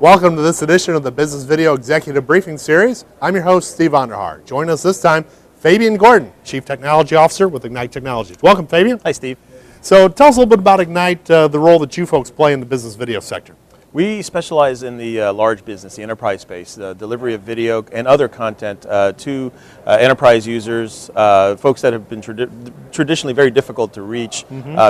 Welcome to this edition of the Business Video Executive Briefing Series. I'm your host, Steve Vonder Haar. Join us this time, Fabian Gordon, Chief Technology Officer with Ignite Technologies. Welcome, Fabian. Hi, Steve. So tell us a little bit about Ignite, the role that you folks play in the business video sector. We specialize in the large business, the enterprise space, the delivery of video and other content to enterprise users, folks that have been traditionally very difficult to reach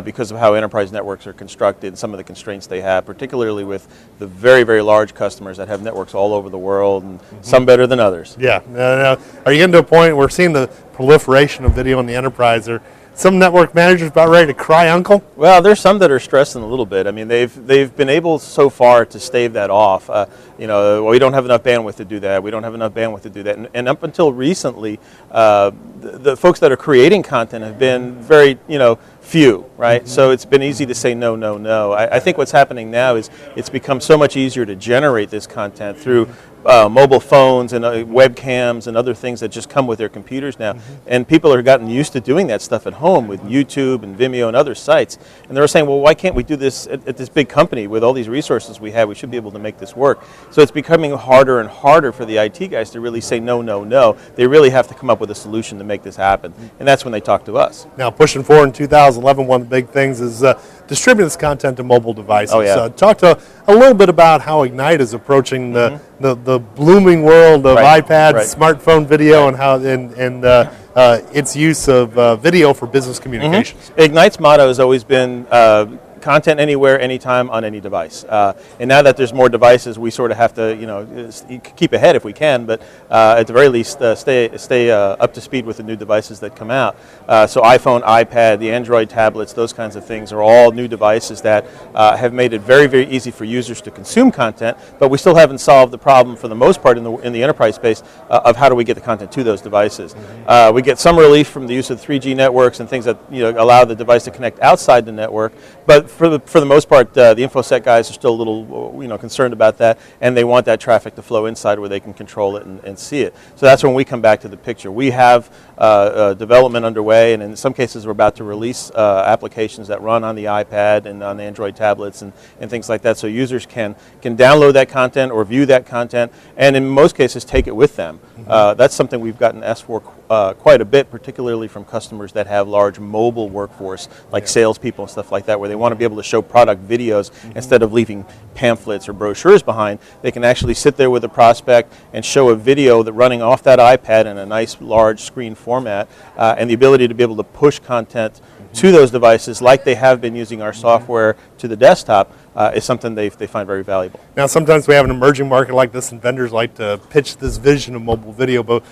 because of how enterprise networks are constructed, some of the constraints they have, particularly with the very, very large customers that have networks all over the world, and some better than others. Yeah. Are you getting to a point where we're seeing the proliferation of video in the enterprise? Some network managers about ready to cry uncle? Well, there's some that are stressing a little bit. I mean, they've been able so far to stave that off. Well, we don't have enough bandwidth to do that. We don't have enough bandwidth to do that. And up until recently, the folks that are creating content have been very, few, right? So it's been easy to say no, no, no. I think what's happening now is it's become so much easier to generate this content through mobile phones and webcams and other things that just come with their computers now. And people are gotten used to doing that stuff at home with YouTube and Vimeo and other sites. And they're saying, well, why can't we do this at this big company with all these resources we have? We should be able to make this work. So it's becoming harder and harder for the IT guys to really say no, no, no. They really have to come up with a solution to make this happen. And that's when they talk to us. Now, pushing forward in 2011, one of the big things is distributing this content to mobile devices. Oh, yeah. Talk to a little bit about how Ignite is approaching the blooming world of iPads, smartphone video, and how its use of video for business communications. Ignite's motto has always been content anywhere, anytime, on any device. And now that there's more devices, we sort of have to, keep ahead if we can, but at the very least, stay up to speed with the new devices that come out. So iPhone, iPad, the Android tablets, those kinds of things are all new devices that have made it very, very easy for users to consume content, but we still haven't solved the problem for the most part in the enterprise space of how do we get the content to those devices. We get some relief from the use of 3G networks and things that allow the device to connect outside the network, but for the most part, the InfoSec guys are still a little concerned about that, and they want that traffic to flow inside where they can control it and see it. So that's when we come back to the picture. We have development underway, and in some cases we're about to release applications that run on the iPad and on the Android tablets and things like that, so users can download that content or view that content, and in most cases take it with them. That's something we've gotten asked for quite a bit, particularly from customers that have large mobile workforce, like salespeople and stuff like that, where they want to be able to show product videos instead of leaving pamphlets or brochures behind. They can actually sit there with a prospect and show a video that running off that iPad in a nice large screen format, and the ability to be able to push content to those devices like they have been using our software to the desktop is something they find very valuable. Now, sometimes we have an emerging market like this, and vendors like to pitch this vision of mobile video, but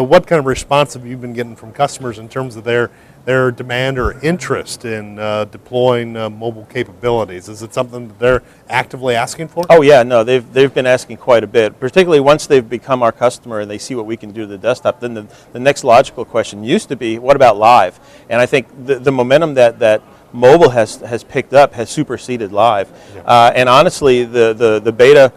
what kind of response have you been getting from customers in terms of their demand or interest in deploying mobile capabilities? Is it something that they're actively asking for? Oh yeah, no, they've been asking quite a bit, particularly once they've become our customer and they see what we can do to the desktop. Then the next logical question used to be, what about live? And I think the momentum that mobile has picked up has superseded live. And honestly, the beta,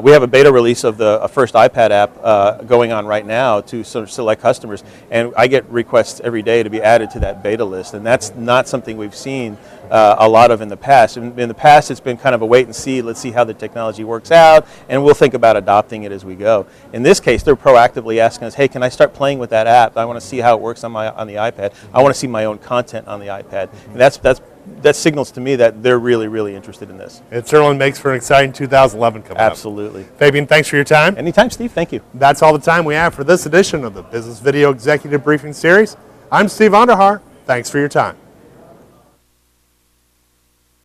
we have a beta release of the first iPad app going on right now to sort of select customers, and I get requests every day to be added to that beta list, and that's not something we've seen a lot of in the past. In the past, it's been kind of a wait and see, let's see how the technology works out, and we'll think about adopting it as we go. In this case, they're proactively asking us, hey, can I start playing with that app? I want to see how it works on the iPad. I want to see my own content on the iPad. And that signals to me that they're really, really interested in this. It certainly makes for an exciting 2011 coming up. Absolutely. Fabian, thanks for your time. Anytime, Steve. Thank you. That's all the time we have for this edition of the Business Video Executive Briefing Series. I'm Steve Vonder Haar. Thanks for your time.